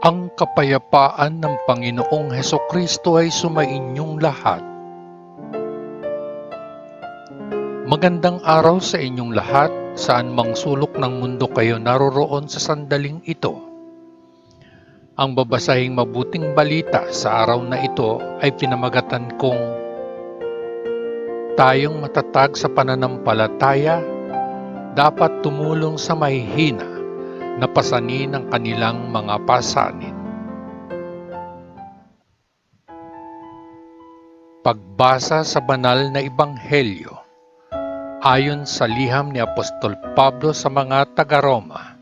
Ang kapayapaan ng Panginoong Hesukristo ay sumainyong lahat. Magandang araw sa inyong lahat, saan mang sulok ng mundo kayo naroroon sa sandaling ito. Ang babasahing mabuting balita sa araw na ito ay pinamagatan kong tayong matatag sa pananampalataya, dapat tumulong sa mahihina na pasanin ang kanilang mga pasanin. Pagbasa sa banal na ebanghelyo ayon sa liham ni Apostol Pablo sa mga taga-Roma,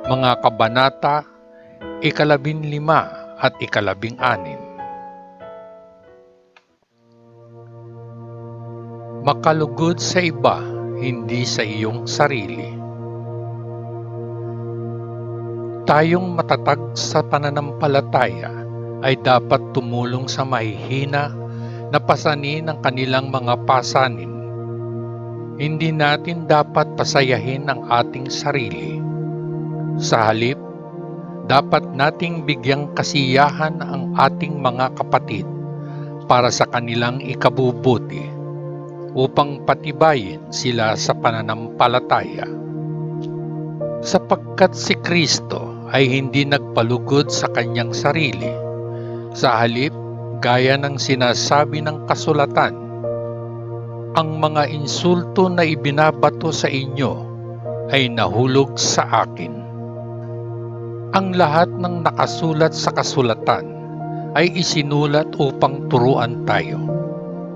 mga kabanata 15 at 16. Makalugod sa iba, hindi sa iyong sarili. Tayong matatag sa pananampalataya ay dapat tumulong sa mahihina na pasanin ang kanilang mga pasanin. Hindi natin dapat pasayahin ang ating sarili. Sa halip, dapat nating bigyang kasiyahan ang ating mga kapatid para sa kanilang ikabubuti upang patibayin sila sa pananampalataya. Sapagkat si Kristo ay hindi nagpalugod sa kanyang sarili. Sa halip, gaya ng sinasabi ng kasulatan, ang mga insulto na ibinabato sa inyo ay nahulog sa akin. Ang lahat ng nakasulat sa kasulatan ay isinulat upang turuan tayo,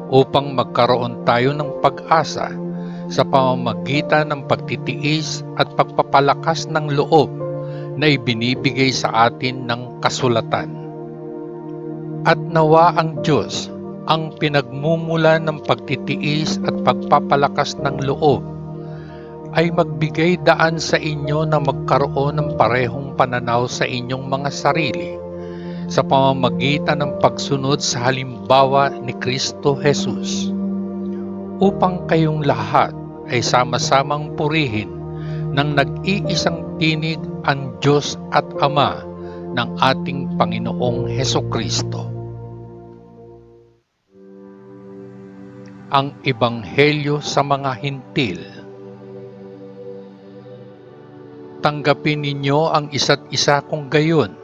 upang magkaroon tayo ng pag-asa sa pamamagitan ng pagtitiis at pagpapalakas ng loob na ibinibigay sa atin ng kasulatan. At nawa ang Diyos, ang pinagmumula ng pagtitiis at pagpapalakas ng loob, ay magbigay daan sa inyo na magkaroon ng parehong pananaw sa inyong mga sarili sa pamamagitan ng pagsunod sa halimbawa ni Kristo Jesus, upang kayong lahat ay sama-samang purihin ng nag-iisang tinig ang Diyos at Ama ng ating Panginoong Hesukristo. Ang Ebanghelyo sa mga Hintil. Tanggapin ninyo ang isa't isa kung gayon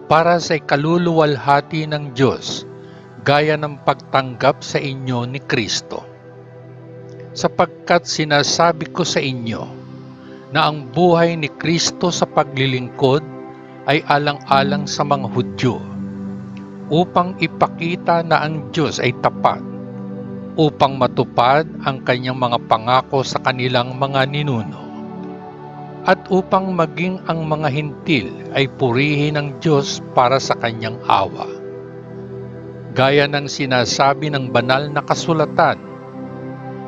para sa ikaluluwalhati ng Diyos, gaya ng pagtanggap sa inyo ni Kristo. Sapagkat sinasabi ko sa inyo na ang buhay ni Kristo sa paglilingkod ay alang-alang sa mga Hudyo, upang ipakita na ang Diyos ay tapat, upang matupad ang kanyang mga pangako sa kanilang mga ninuno, at upang maging ang mga hintil ay purihin ng Diyos para sa kanyang awa. Gaya ng sinasabi ng banal na kasulatan,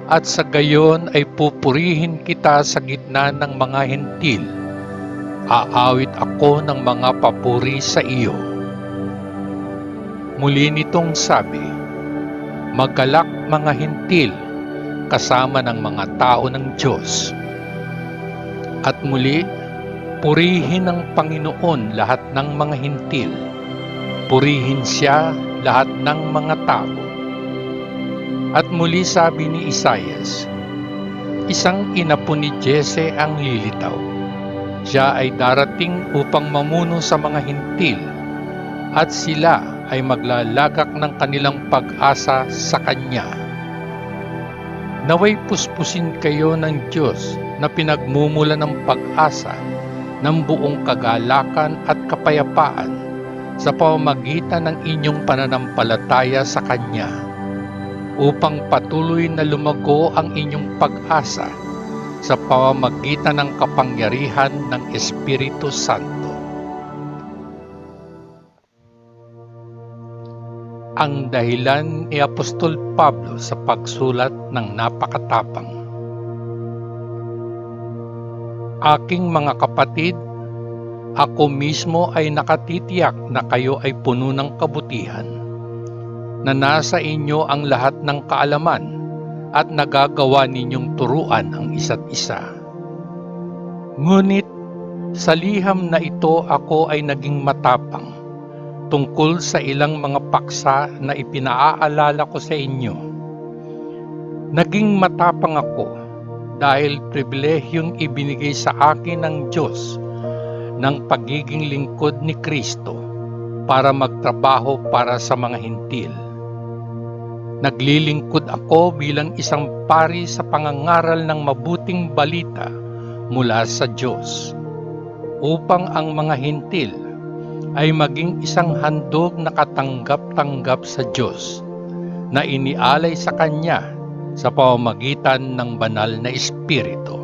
at sa gayon ay pupurihin kita sa gitna ng mga hintil. Aawit ako ng mga papuri sa iyo. Muli nitong sabi, magalak mga hintil kasama ng mga tao ng Diyos. At muli, purihin ng Panginoon lahat ng mga hintil. Purihin siya lahat ng mga tao. At muli sabi ni Isaias, isang inapo ni Jese ang lilitaw. Siya ay darating upang mamuno sa mga hintil, at sila ay maglalagak ng kanilang pag-asa sa Kanya. Naway puspusin kayo ng Diyos na pinagmumula ng pag-asa ng buong kagalakan at kapayapaan sa pamamagitan ng inyong pananampalataya sa Kanya, upang patuloy na lumago ang inyong pag-asa sa pamamagitan ng kapangyarihan ng Espiritu Santo. Ang dahilan ni Apostol Pablo sa pagsulat ng napakatapang. Aking mga kapatid, ako mismo ay nakatitiyak na kayo ay puno ng kabutihan, na nasa inyo ang lahat ng kaalaman at nagagawa ninyong turuan ang isa't isa. Ngunit Sa liham na ito ako ay naging matapang tungkol sa ilang mga paksa na ipinaaalala ko sa inyo. Naging matapang ako dahil pribilehyong ibinigay sa akin ng Diyos ng pagiging lingkod ni Kristo para magtrabaho para sa mga hintil. Naglilingkod ako bilang isang pari sa pangangaral ng mabuting balita mula sa Diyos, upang ang mga hintil ay maging isang handog na katanggap-tanggap sa Diyos na inialay sa Kanya sa pamamagitan ng banal na Espiritu.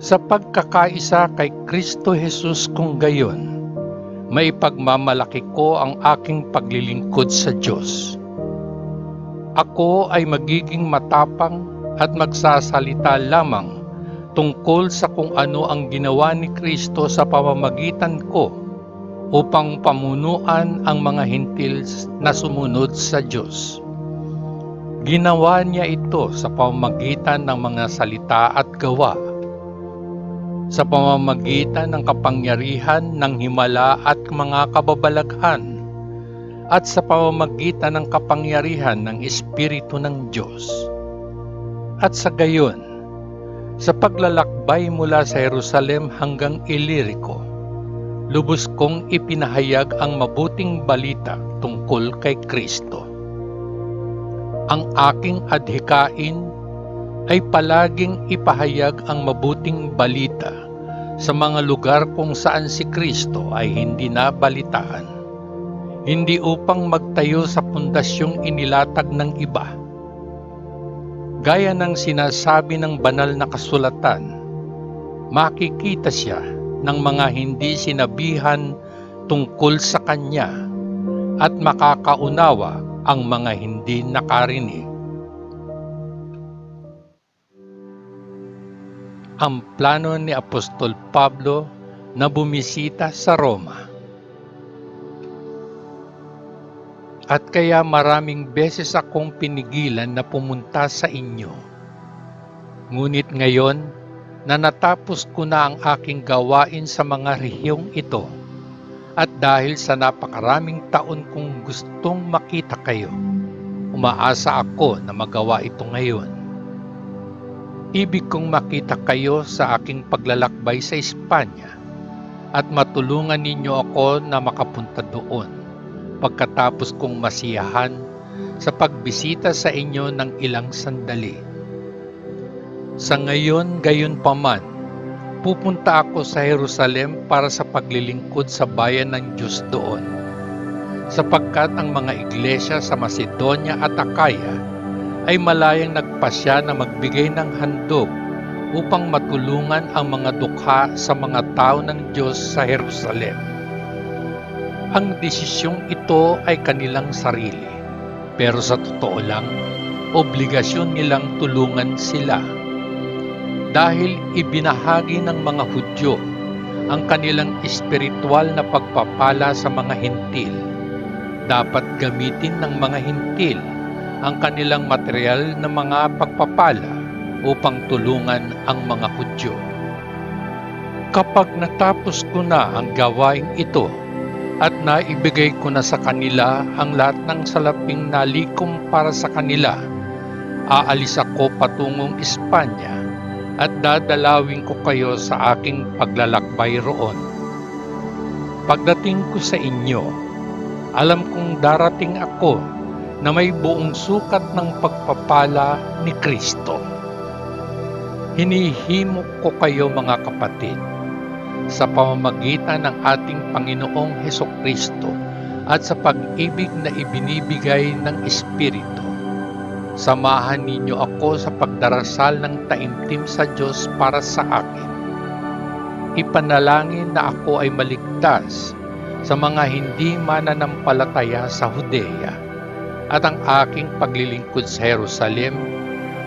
Sa pagkakaisa kay Kristo Jesus kung gayon, maipagmamalaki ko ang aking paglilingkod sa Diyos. Ako ay magiging matapang at magsasalita lamang tungkol sa kung ano ang ginawa ni Kristo sa pamamagitan ko upang pamunuan ang mga hintil na sumunod sa Diyos. Ginawa niya ito sa pamamagitan ng mga salita at gawa, sa pamamagitan ng kapangyarihan ng himala at mga kababalaghan, at sa pamamagitan ng kapangyarihan ng Espiritu ng Diyos. At sa gayon, sa paglalakbay mula sa Jerusalem hanggang Ilirico, lubos kong ipinahayag ang mabuting balita tungkol kay Kristo. Ang aking adhikain ay palaging ipahayag ang mabuting balita sa mga lugar kung saan si Kristo ay hindi nabalitaan, hindi upang magtayo sa pundasyong inilatag ng iba. Gaya ng sinasabi ng banal na kasulatan, makikita siya ng mga hindi sinabihan tungkol sa Kanya at makakaunawa ang mga hindi nakarinig. Ang plano ni Apostol Pablo na bumisita sa Roma. At kaya maraming beses akong pinigilan na pumunta sa inyo. Ngunit ngayon, na natapos ko na ang aking gawain sa mga rehiyong ito, at dahil sa napakaraming taon kong gustong makita kayo, umaasa ako na magawa ito ngayon. Ibig kong makita kayo sa aking paglalakbay sa Espanya at matulungan ninyo ako na makapunta doon pagkatapos kong masiyahan sa pagbisita sa inyo ng ilang sandali. Sa ngayon, gayon paman, pupunta ako sa Jerusalem para sa paglilingkod sa bayan ng Diyos doon, sapagkat ang mga iglesia sa Macedonia at Akaya ay malayang nagpasya na magbigay ng handog upang matulungan ang mga dukha sa mga tao ng Diyos sa Jerusalem. Ang desisyong ito ay kanilang sarili, pero sa totoo lang, obligasyon nilang tulungan sila. Dahil ibinahagi ng mga Hudyo ang kanilang espiritual na pagpapala sa mga hintil, dapat gamitin ng mga hintil ang kanilang material na mga pagpapala upang tulungan ang mga Hudyo. Kapag natapos ko na ang gawain ito at naibigay ko na sa kanila ang lahat ng salaping nalikom para sa kanila, aalis ako patungong Espanya at dadalawin ko kayo sa aking paglalakbay roon. Pagdating ko sa inyo, alam kong darating ako na may buong sukat ng pagpapala ni Kristo. Hinihimok ko kayo mga kapatid, sa pamamagitan ng ating Panginoong Hesukristo at sa pag-ibig na ibinibigay ng Espiritu, samahan ninyo ako sa pagdarasal ng taimtim sa Diyos para sa akin. Ipanalangin na ako ay maligtas sa mga hindi mananampalataya sa Judea, at ang aking paglilingkod sa Jerusalem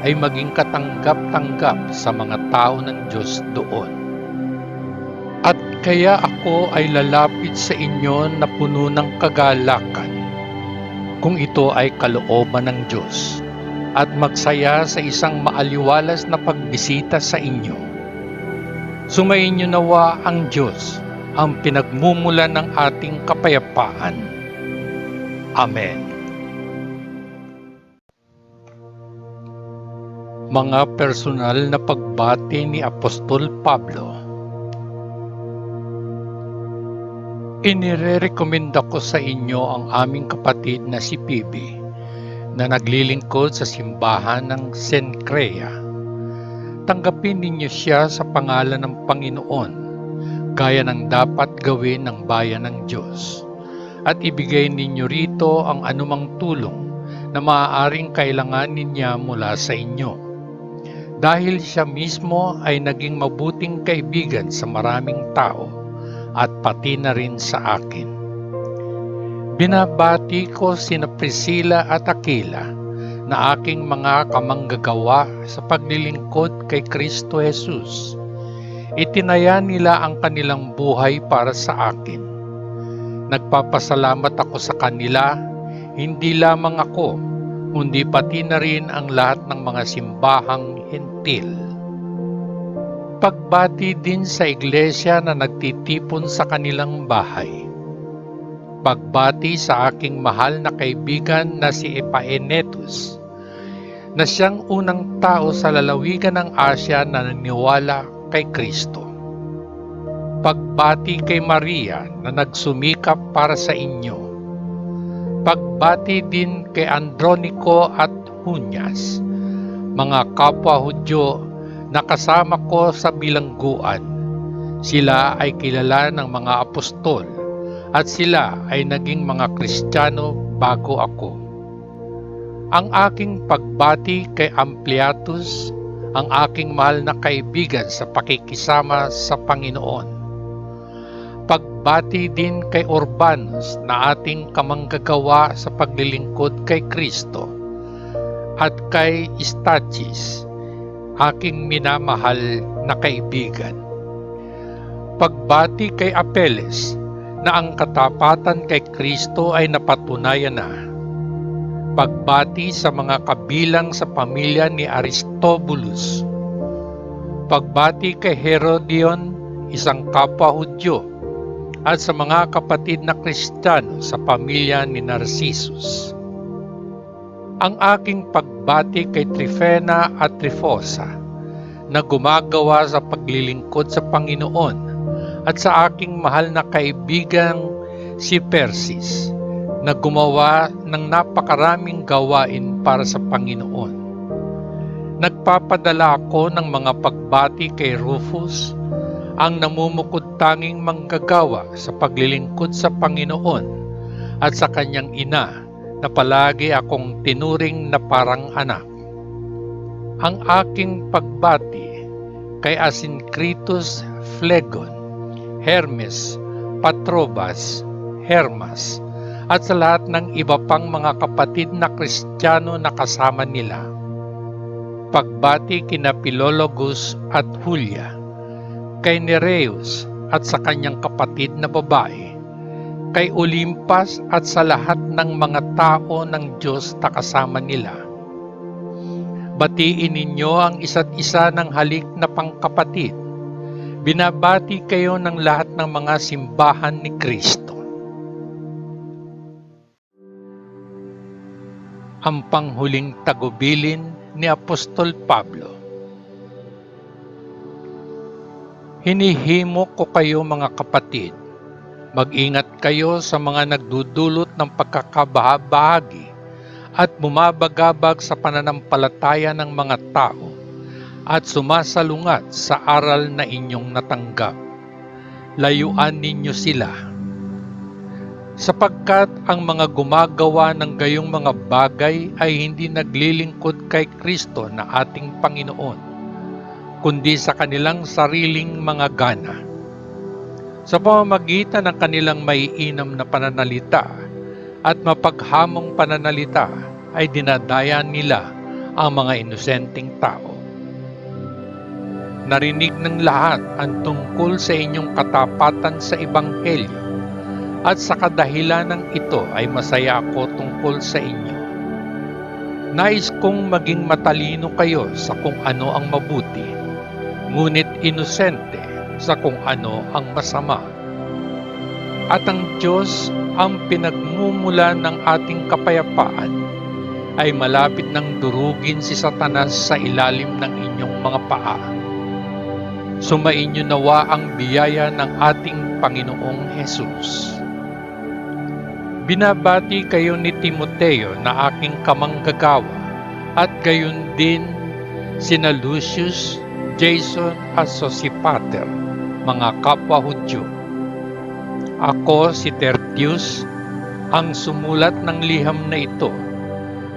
ay maging katanggap-tanggap sa mga tao ng Diyos doon. At kaya ako ay lalapit sa inyo na puno ng kagalakan, kung ito ay kalooban ng Diyos, at magsaya sa isang maaliwalas na pagbisita sa inyo. Sumainyo nawa ang Diyos, ang pinagmumulan ng ating kapayapaan. Amen. Mga personal na pagbati ni Apostol Pablo. Inirekomenda ko sa inyo ang aming kapatid na si Phoebe, na naglilingkod sa simbahan ng Cenchrea. Tanggapin ninyo siya sa pangalan ng Panginoon, gaya ng dapat gawin ng bayan ng Diyos, at ibigay ninyo rito ang anumang tulong na maaaring kailanganin niya mula sa inyo. Dahil siya mismo ay naging mabuting kaibigan sa maraming tao, at pati na rin sa akin. Binabati ko sina Priscilla at Aquila, na aking mga kamanggagawa sa paglilingkod kay Kristo Jesus. Itinaya nila ang kanilang buhay para sa akin. Nagpapasalamat ako sa kanila, hindi lamang ako, kundi pati na rin ang lahat ng mga simbahang hentil. Pagbati din sa iglesia na nagtitipon sa kanilang bahay. Pagbati sa aking mahal na kaibigan na si Epaenetus, na siyang unang tao sa lalawigan ng Asya na naniwala kay Kristo. Pagbati kay Maria na nagsumikap para sa inyo. Pagbati din kay Andronico at Junias, mga kapwa Hudyo na kasama ko sa bilangguan. Sila ay kilala ng mga apostol at sila ay naging mga Kristiyano bago ako. Ang aking pagbati kay Ampliatus, ang aking mahal na kaibigan sa pakikisama sa Panginoon. Pagbati din kay Urbanus na ating kamanggagawa sa paglilingkod kay Kristo, at kay Stachys, aking minamahal na kaibigan. Pagbati kay Apeles, na ang katapatan kay Kristo ay napatunayan na. Pagbati sa mga kabilang sa pamilya ni Aristobulus. Pagbati kay Herodion, isang kapwa Hudyo, at sa mga kapatid na Kristiyano sa pamilya ni Narcissus. Ang aking pagbati kay Trifena at Trifosa, na gumagawa sa paglilingkod sa Panginoon, at sa aking mahal na kaibigang si Persis, na gumawa ng napakaraming gawain para sa Panginoon. Nagpapadala ako ng mga pagbati kay Rufus, ang namumukod-tanging manggagawa sa paglilingkod sa Panginoon, at sa kanyang ina, na palagi akong tinuring na parang anak. Ang aking pagbati kay Asyncritus, Phlegon, Hermes, Patrobas, Hermas, at sa lahat ng iba pang mga kapatid na Kristiyano na kasama nila. Pagbati kina Philologus at Julia, kay Nereus at sa kanyang kapatid na babae, kay Olimpas at sa lahat ng mga tao ng Diyos na kasama nila. Batiin ninyo ang isa't isa ng halik na pangkapatid. Binabati kayo ng lahat ng mga simbahan ni Kristo. Ang panghuling tagubilin ni Apostol Pablo. Hinihimo ko kayo mga kapatid, mag-ingat kayo sa mga nagdudulot ng pagkakabahabahagi at bumabagabag sa pananampalataya ng mga tao at sumasalungat sa aral na inyong natanggap. Layuan ninyo sila. Sapagkat ang mga gumagawa ng gayong mga bagay ay hindi naglilingkod kay Kristo na ating Panginoon, kundi sa kanilang sariling mga gana. Sa pamamagitan ng kanilang maiinam na pananalita at mapaghamong pananalita ay dinadaya nila ang mga inosenteng tao. Narinig ng lahat ang tungkol sa inyong katapatan sa Ebanghelyo, at sa kadahilanang ito ay masaya ako tungkol sa inyo. Nais kong maging matalino kayo sa kung ano ang mabuti, ngunit inosente sa kung ano ang masama. At ang Diyos, ang pinagmumula ng ating kapayapaan, ay malapit nang durugin si Satanas sa ilalim ng inyong mga paa. Sumainyo nawa ang biyaya ng ating Panginoong Hesus. Binabati kayo ni Timoteo na aking kamanggagawa, at gayon din sina Lucius, Jason at Sosipater, mga kapwa Hudyo. Ako, si Tertius, ang sumulat ng liham na ito,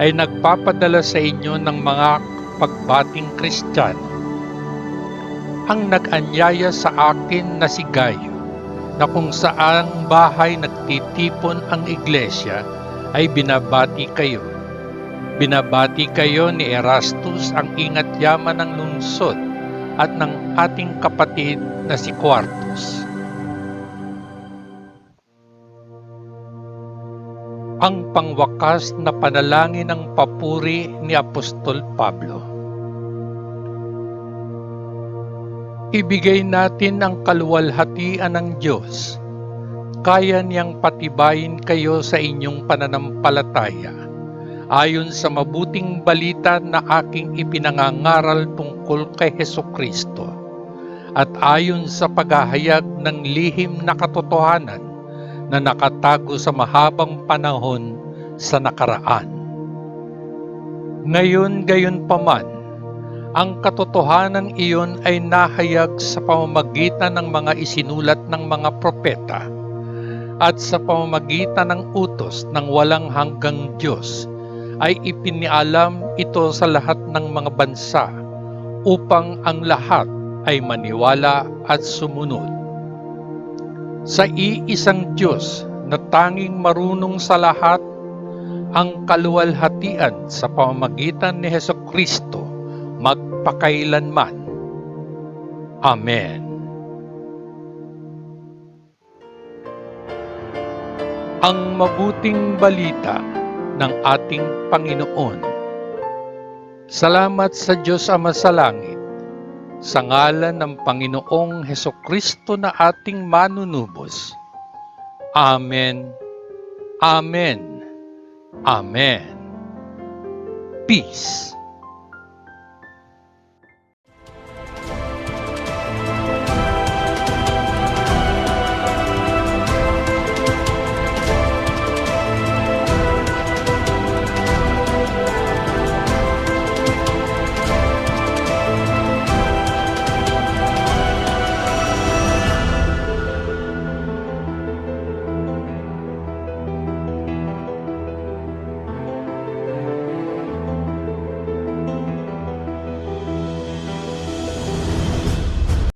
ay nagpapadala sa inyo ng mga pagbating Kristiyano. Ang nag-anyaya sa akin na si Gayo, na kung saang bahay nagtitipon ang iglesia, ay binabati kayo. Binabati kayo ni Erastus, ang ingat yaman ng lungsod, at ng ating kapatid na si Quartus. Ang pangwakas na panalangin ng papuri ni Apostol Pablo. Ibigay natin ang kaluwalhatian ng Diyos. Kaya niyang patibayin kayo sa inyong pananampalataya, ayon sa mabuting balita na aking ipinangangaral tungkol kay Hesukristo, at ayon sa paghahayag ng lihim na katotohanan na nakatago sa mahabang panahon sa nakaraan. Ngayon gayon paman, ang katotohanan iyon ay nahayag sa pamamagitan ng mga isinulat ng mga propeta at sa pamamagitan ng utos ng walang hanggang Diyos ay ipinialam ito sa lahat ng mga bansa upang ang lahat ay maniwala at sumunod. Sa iisang Diyos na tanging marunong sa lahat, ang kaluwalhatian sa pamamagitan ni Hesukristo magpakailanman. Amen. Ang mabuting balita ng ating Panginoon. Salamat sa Diyos Ama sa langit, sa ngalan ng Panginoong Hesukristo na ating manunubos. Amen. Amen. Amen. Peace.